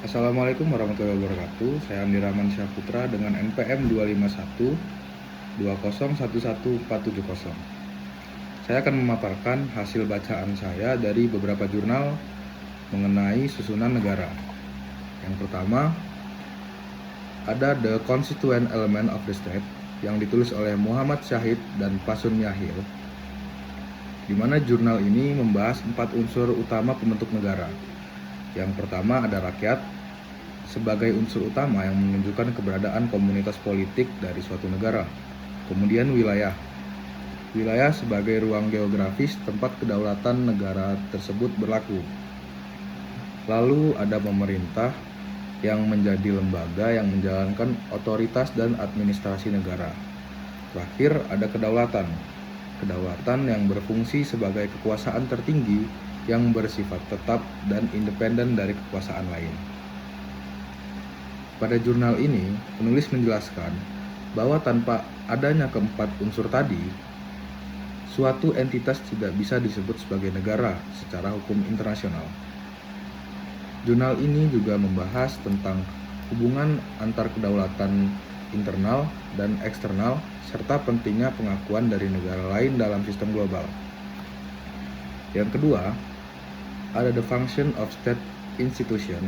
Assalamualaikum warahmatullahi wabarakatuh. Saya Andi Rahman Syahputra dengan NPM 251 2011470. Saya akan memaparkan hasil bacaan saya dari beberapa jurnal mengenai susunan negara. Yang pertama, ada The Constituent Element of the State yang ditulis oleh Muhammad Syahid dan Pasun Yahil, di mana jurnal ini membahas 4 unsur utama pembentuk negara. Yang pertama ada rakyat sebagai unsur utama yang menunjukkan keberadaan komunitas politik dari suatu negara. Kemudian wilayah sebagai ruang geografis tempat kedaulatan negara tersebut berlaku. Lalu ada pemerintah yang menjadi lembaga yang menjalankan otoritas dan administrasi negara. Terakhir ada kedaulatan yang berfungsi sebagai kekuasaan tertinggi yang bersifat tetap dan independen dari kekuasaan lain. Pada jurnal ini, penulis menjelaskan bahwa tanpa adanya keempat unsur tadi, suatu entitas tidak bisa disebut sebagai negara secara hukum internasional. Jurnal ini juga membahas tentang hubungan antar kedaulatan internal dan eksternal serta pentingnya pengakuan dari negara lain dalam sistem global. Yang kedua, ada the function of state institution,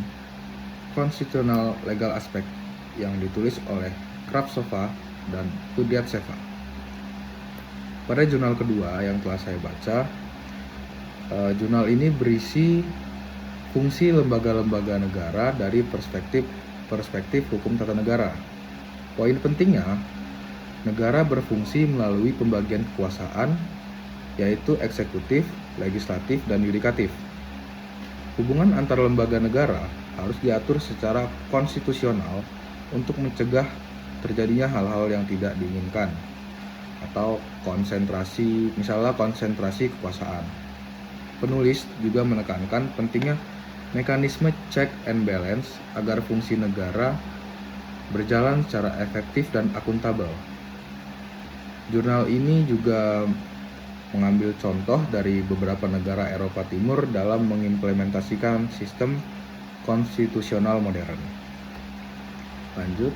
constitutional legal aspect yang ditulis oleh Kravtsova dan Tudiatseva. Pada jurnal kedua yang telah saya baca, jurnal ini berisi fungsi lembaga-lembaga negara dari perspektif hukum tata negara. Poin pentingnya, negara berfungsi melalui pembagian kekuasaan, yaitu eksekutif, legislatif, dan yudikatif. Hubungan antar lembaga negara harus diatur secara konstitusional untuk mencegah terjadinya hal-hal yang tidak diinginkan atau konsentrasi kekuasaan. Penulis juga menekankan pentingnya mekanisme check and balance agar fungsi negara berjalan secara efektif dan akuntabel. Jurnal ini juga mengambil contoh dari beberapa negara Eropa Timur dalam mengimplementasikan sistem konstitusional modern. Lanjut,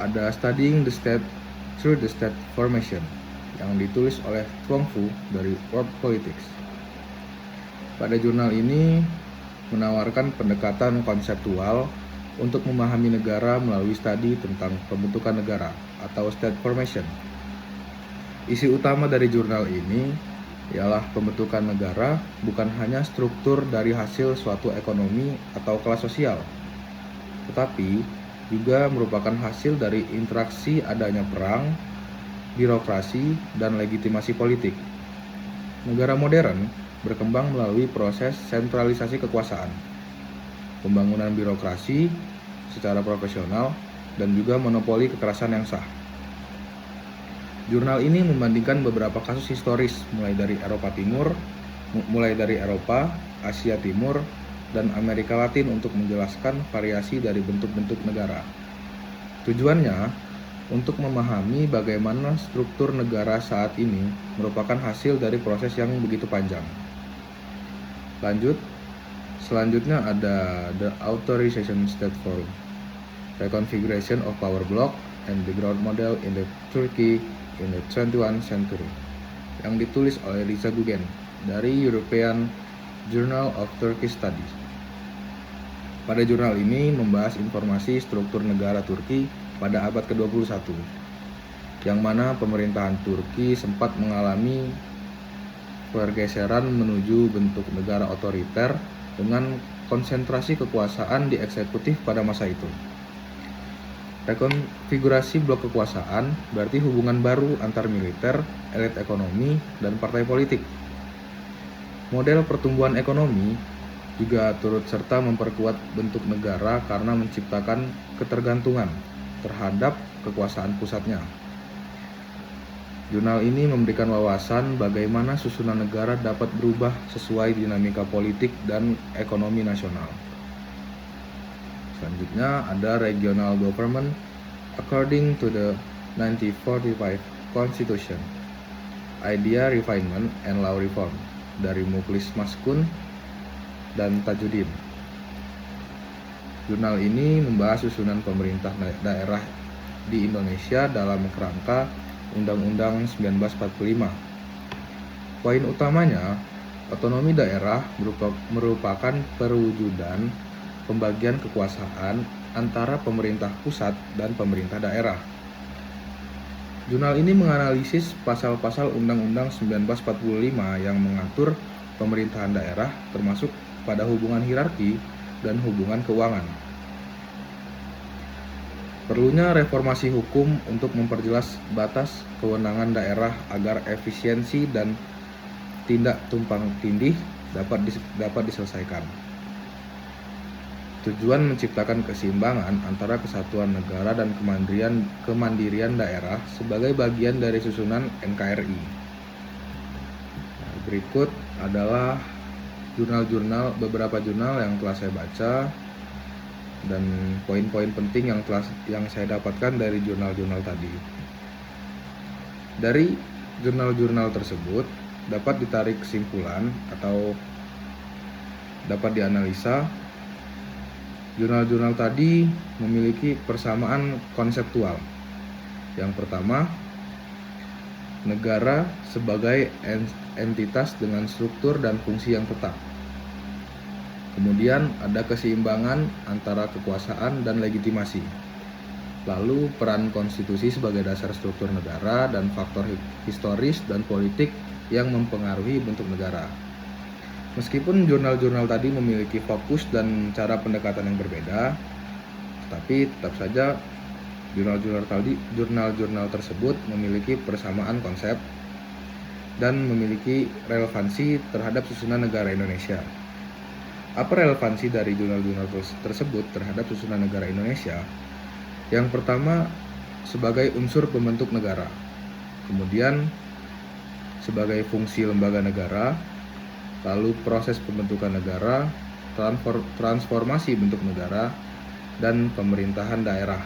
ada Studying the State Through the State Formation yang ditulis oleh Chuang Fu dari World Politics. Pada jurnal ini menawarkan pendekatan konseptual untuk memahami negara melalui studi tentang pembentukan negara atau state formation. Isi utama dari jurnal ini ialah pembentukan negara bukan hanya struktur dari hasil suatu ekonomi atau kelas sosial, tetapi juga merupakan hasil dari interaksi adanya perang, birokrasi, dan legitimasi politik. Negara modern berkembang melalui proses sentralisasi kekuasaan, pembangunan birokrasi secara profesional, dan juga monopoli kekerasan yang sah. Jurnal ini membandingkan beberapa kasus historis mulai dari Eropa, Asia Timur, dan Amerika Latin untuk menjelaskan variasi dari bentuk-bentuk negara. Tujuannya untuk memahami bagaimana struktur negara saat ini merupakan hasil dari proses yang begitu panjang. Selanjutnya ada The Authorization State Forum, Reconfiguration of Power Block and the Ground Model in the Turkey in the 21st Century, yang ditulis oleh Lisa Gugen dari European Journal of Turkish Studies. Pada jurnal ini membahas informasi struktur negara Turki pada abad ke-21, yang mana pemerintahan Turki sempat mengalami pergeseran menuju bentuk negara otoriter dengan konsentrasi kekuasaan di eksekutif pada masa itu. Rekonfigurasi blok kekuasaan berarti hubungan baru antar militer, elit ekonomi, dan partai politik. Model pertumbuhan ekonomi juga turut serta memperkuat bentuk negara karena menciptakan ketergantungan terhadap kekuasaan pusatnya. Jurnal ini memberikan wawasan bagaimana susunan negara dapat berubah sesuai dinamika politik dan ekonomi nasional. Selanjutnya ada Regional Government according to the 1945 Constitution, Idea Refinement and Law Reform dari Mukhlis Maskun dan Tajuddin. Jurnal ini membahas susunan pemerintah daerah di Indonesia dalam kerangka Undang-Undang 1945. Poin utamanya, otonomi daerah merupakan perwujudan pembagian kekuasaan antara pemerintah pusat dan pemerintah daerah. Jurnal ini menganalisis pasal-pasal Undang-Undang 1945 yang mengatur pemerintahan daerah, termasuk pada hubungan hierarki dan hubungan keuangan. Perlunya reformasi hukum untuk memperjelas batas kewenangan daerah agar efisiensi dan tindak tumpang tindih dapat diselesaikan. Tujuan menciptakan keseimbangan antara kesatuan negara dan kemandirian daerah sebagai bagian dari susunan NKRI. Berikut adalah beberapa jurnal yang telah saya baca dan poin-poin penting yang saya dapatkan dari jurnal-jurnal tadi. Dari jurnal-jurnal tersebut dapat ditarik kesimpulan atau dapat dianalisa. Jurnal-jurnal tadi memiliki persamaan konseptual. Yang pertama, negara sebagai entitas dengan struktur dan fungsi yang tetap. Kemudian ada keseimbangan antara kekuasaan dan legitimasi. Lalu peran konstitusi sebagai dasar struktur negara dan faktor historis dan politik yang mempengaruhi bentuk negara. Meskipun jurnal-jurnal tadi memiliki fokus dan cara pendekatan yang berbeda, tapi tetap saja jurnal-jurnal tersebut memiliki persamaan konsep dan memiliki relevansi terhadap susunan negara Indonesia. Apa relevansi dari jurnal-jurnal tersebut terhadap susunan negara Indonesia? Yang pertama, sebagai unsur pembentuk negara. Kemudian, sebagai fungsi lembaga negara. Lalu proses pembentukan negara, transformasi bentuk negara, dan pemerintahan daerah.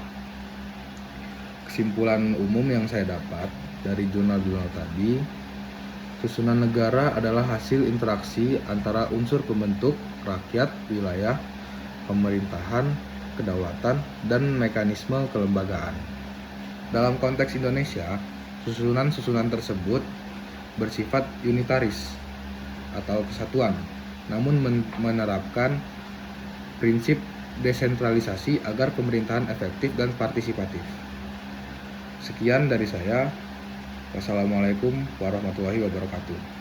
Kesimpulan umum yang saya dapat dari jurnal-jurnal tadi, susunan negara adalah hasil interaksi antara unsur pembentuk, rakyat, wilayah, pemerintahan, kedaulatan, dan mekanisme kelembagaan. Dalam konteks Indonesia, susunan-susunan tersebut bersifat unitaris atau kesatuan, namun menerapkan prinsip desentralisasi agar pemerintahan efektif dan partisipatif. Sekian dari saya. Wassalamualaikum warahmatullahi wabarakatuh.